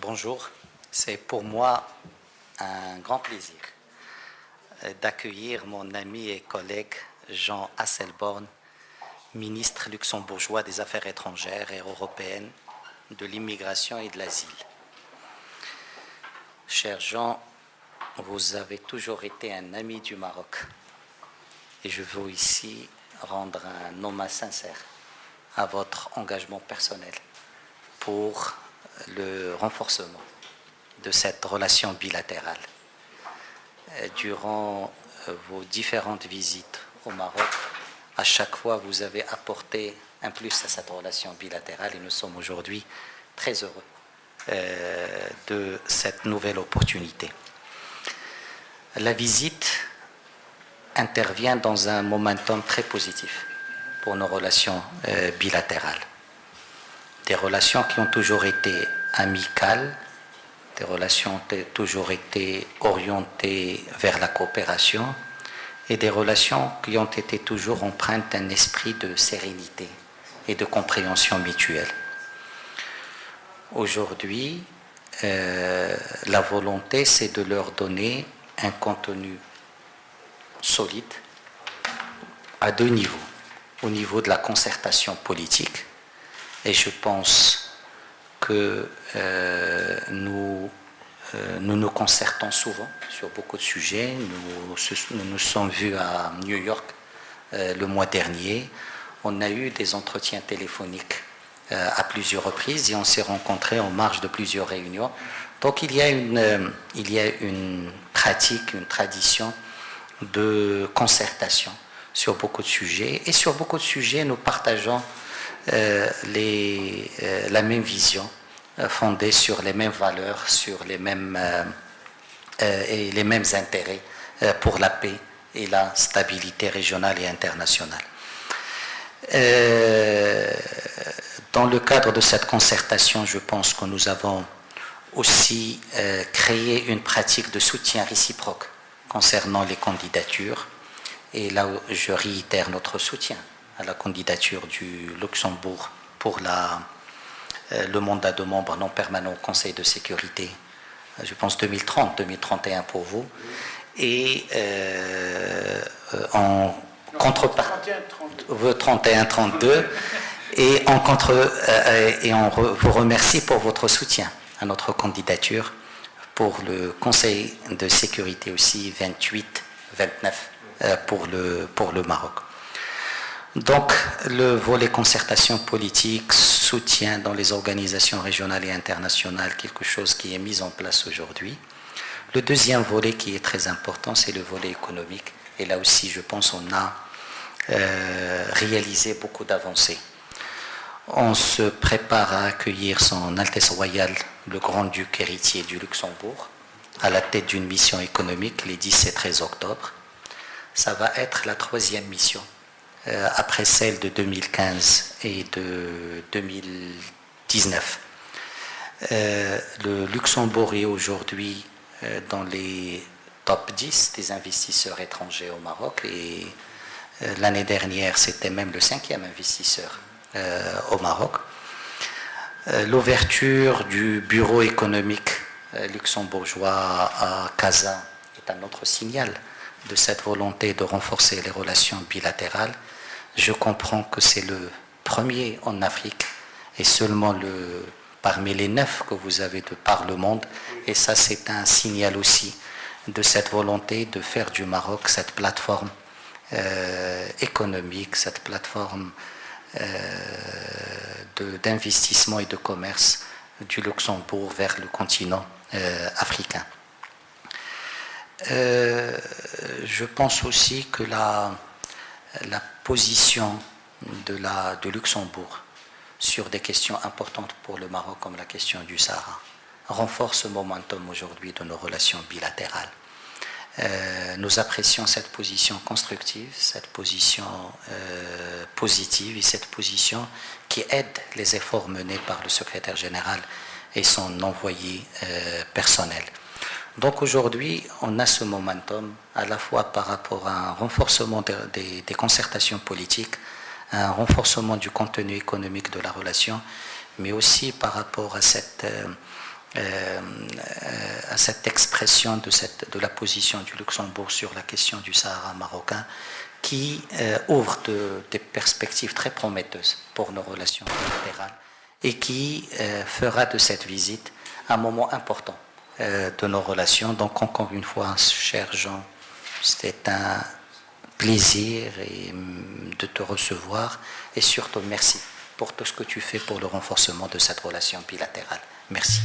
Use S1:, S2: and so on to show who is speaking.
S1: Bonjour, c'est pour moi un grand plaisir d'accueillir mon ami et collègue Jean Asselborn, ministre luxembourgeois des Affaires étrangères et européennes, de l'immigration et de l'asile. Cher Jean, vous avez toujours été un ami du Maroc et je veux ici rendre un hommage sincère à votre engagement personnel pour le renforcement de cette relation bilatérale. Durant vos différentes visites au Maroc, à chaque fois vous avez apporté un plus à cette relation bilatérale et nous sommes aujourd'hui très heureux de cette nouvelle opportunité. La visite intervient dans un momentum très positif pour nos relations bilatérales. Des relations qui ont toujours été amicales, des relations qui ont toujours été orientées vers la coopération et des relations qui ont été toujours empreintes d'un esprit de sérénité et de compréhension mutuelle. Aujourd'hui, la volonté, c'est de leur donner un contenu solide à deux niveaux. Au niveau de la concertation politique, et je pense que nous nous concertons souvent sur beaucoup de sujets. Nous nous sommes vus à New York le mois dernier. On a eu des entretiens téléphoniques à plusieurs reprises et on s'est rencontrés en marge de plusieurs réunions. Donc il y a une pratique, une tradition de concertation sur beaucoup de sujets. Et sur beaucoup de sujets, nous partageons la même vision fondée sur les mêmes valeurs, sur les mêmes intérêts pour la paix et la stabilité régionale et internationale. Dans le cadre de cette concertation, je pense que nous avons aussi créé une pratique de soutien réciproque concernant les candidatures. Et là, je réitère notre soutien à la candidature du Luxembourg pour le mandat de membre non permanent au Conseil de sécurité, je pense 2030-2031 pour vous. Et en contrepartie, 31-32, et on vous remercie pour votre soutien à notre candidature pour le Conseil de sécurité aussi 28-29 pour le Maroc. Donc, le volet concertation politique, soutien dans les organisations régionales et internationales, quelque chose qui est mis en place aujourd'hui. Le deuxième volet qui est très important, c'est le volet économique. Et là aussi, je pense qu'on a réalisé beaucoup d'avancées. On se prépare à accueillir Son Altesse Royale, le Grand-Duc héritier du Luxembourg, à la tête d'une mission économique les 10 et 13 octobre. Ça va être la troisième mission. Après celle de 2015 et de 2019. Le Luxembourg est aujourd'hui dans les top 10 des investisseurs étrangers au Maroc et l'année dernière, c'était même le 5e investisseur au Maroc. L'ouverture du bureau économique luxembourgeois à Casa est un autre signal de cette volonté de renforcer les relations bilatérales. Je comprends que c'est le premier en Afrique et seulement parmi les 9 que vous avez de par le monde. Et ça, c'est un signal aussi de cette volonté de faire du Maroc cette plateforme économique, cette plateforme d'investissement et de commerce du Luxembourg vers le continent africain. Je pense aussi que la position de Luxembourg sur des questions importantes pour le Maroc comme la question du Sahara renforce le momentum aujourd'hui de nos relations bilatérales. Nous apprécions cette position constructive, cette position positive et cette position qui aide les efforts menés par le secrétaire général et son envoyé personnel. Donc aujourd'hui, on a ce momentum à la fois par rapport à un renforcement des concertations politiques, un renforcement du contenu économique de la relation, mais aussi par rapport à cette à cette expression de la position du Luxembourg sur la question du Sahara marocain, qui ouvre des perspectives très prometteuses pour nos relations bilatérales et qui fera de cette visite un moment important de nos relations. Donc encore une fois, cher Jean, c'est un plaisir de te recevoir et surtout merci pour tout ce que tu fais pour le renforcement de cette relation bilatérale. Merci.